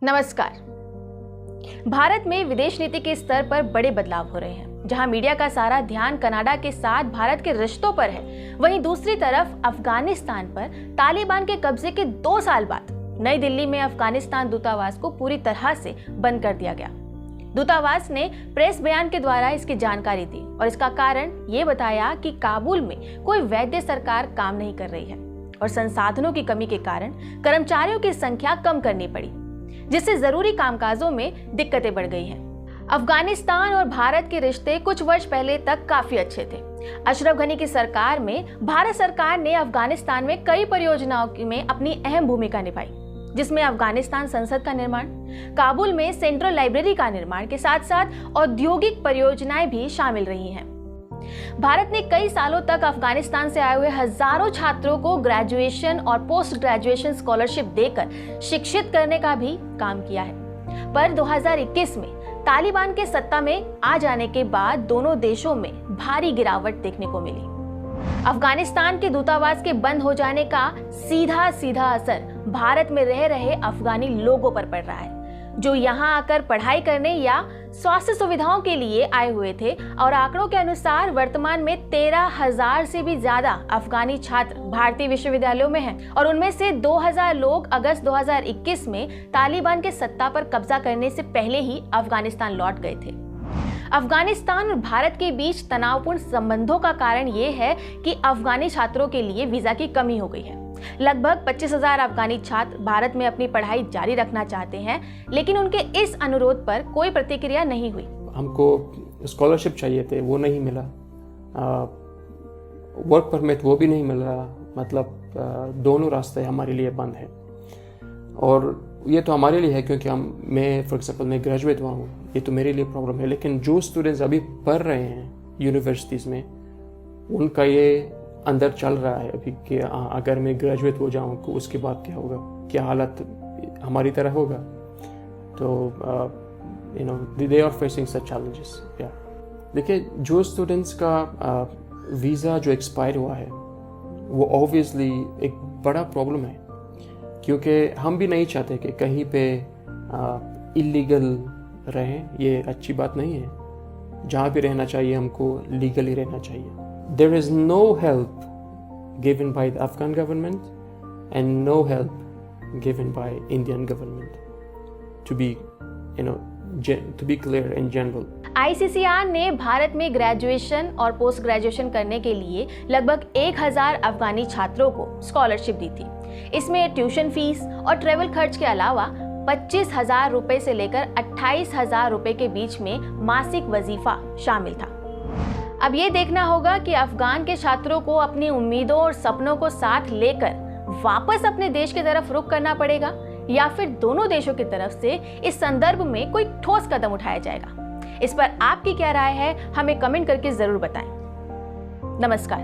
नमस्कार। भारत में विदेश नीति के स्तर पर बड़े बदलाव हो रहे हैं। जहां मीडिया का सारा ध्यान कनाडा के साथ भारत के रिश्तों पर है, वहीं दूसरी तरफ अफगानिस्तान पर तालिबान के कब्जे के 2 साल बाद नई दिल्ली में अफगानिस्तान दूतावास को पूरी तरह से बंद कर दिया गया। दूतावास ने प्रेस बयान के द्वारा इसकी जानकारी दी और इसका कारण ये बताया कि काबुल में कोई वैध सरकार काम नहीं कर रही है और संसाधनों की कमी के कारण कर्मचारियों की संख्या कम करनी पड़ी, जिससे जरूरी कामकाजों में दिक्कतें बढ़ गई हैं। अफगानिस्तान और भारत के रिश्ते कुछ वर्ष पहले तक काफी अच्छे थे। अशरफ गनी की सरकार में भारत सरकार ने अफगानिस्तान में कई परियोजनाओं में अपनी अहम भूमिका निभाई, जिसमें अफगानिस्तान संसद का निर्माण, काबुल में सेंट्रल लाइब्रेरी का निर्माण के साथ साथ औद्योगिक परियोजनाएं भी शामिल रही हैं। भारत ने कई सालों तक अफगानिस्तान से आए हुए हजारों छात्रों को ग्रेजुएशन और पोस्ट ग्रेजुएशन स्कॉलरशिप देकर शिक्षित करने का भी काम किया है। पर 2021 में तालिबान के सत्ता में आ जाने के बाद दोनों देशों में भारी गिरावट देखने को मिली। अफगानिस्तान के दूतावास के बंद हो जाने का सीधा असर भारत में रह रहे अफगानी लोगों पर पड़ रहा है, जो यहाँ आकर पढ़ाई करने या स्वास्थ्य सुविधाओं के लिए आए हुए थे। और आंकड़ों के अनुसार वर्तमान में 13,000 से भी ज्यादा अफगानी छात्र भारतीय विश्वविद्यालयों में हैं और उनमें से 2,000 लोग अगस्त 2021 में तालिबान के सत्ता पर कब्जा करने से पहले ही अफगानिस्तान लौट गए थे। अफगानिस्तान और भारत के बीच तनावपूर्ण संबंधों का कारण ये है कि अफगानी छात्रों के लिए वीजा की कमी हो गई है। लगभग 25,000 अफगानी छात्र भारत में अपनी पढ़ाई जारी रखना चाहते हैं, लेकिन उनके इस अनुरोध पर कोई प्रतिक्रिया नहीं हुई। हमको स्कॉलरशिप चाहिए थे, वो नहीं मिला। वर्क परमिट वो भी नहीं मिल रहा। मतलब दोनों रास्ते हमारे लिए बंद हैं। और ये तो हमारे लिए है क्योंकि मैं फॉर एग्जांपल मैं ग्रेजुएट हुआ हूँ, ये तो मेरे लिए प्रॉब्लम है। लेकिन जो स्टूडेंट्स अभी पढ़ रहे हैं यूनिवर्सिटीज़ में, उनका ये अंदर चल रहा है अभी कि अगर मैं ग्रेजुएट हो जाऊँ तो उसके बाद क्या होगा, क्या हालत हमारी तरह होगा। तो they are facing such challenges. देखिए, जो स्टूडेंट्स का वीज़ा जो एक्सपायर हुआ है वो ऑब्वियसली एक बड़ा प्रॉब्लम है, क्योंकि हम भी नहीं चाहते कि कहीं पे इलीगल रहें। ये अच्छी बात नहीं है। जहाँ भी रहना चाहिए हमको लीगली रहना चाहिए। There is no help given by the Afghan government and no help given by Indian government, to be clear in general. ICCR ने भारत में ग्रेजुएशन और पोस्ट ग्रेजुएशन करने के लिए लगभग 1,000 अफगानी छात्रों को स्कॉलरशिप दी थी। इसमें ट्यूशन फीस और ट्रेवल खर्च के अलावा 25,000 रुपए से लेकर 28,000 रुपए के बीच में मासिक वजीफा शामिल था। अब ये देखना होगा कि अफगान के छात्रों को अपनी उम्मीदों और सपनों को साथ लेकर वापस अपने देश की तरफ रुख करना पड़ेगा या फिर दोनों देशों की तरफ से इस संदर्भ में कोई ठोस कदम उठाया जाएगा। इस पर आपकी क्या राय है, हमें कमेंट करके जरूर बताएं। नमस्कार।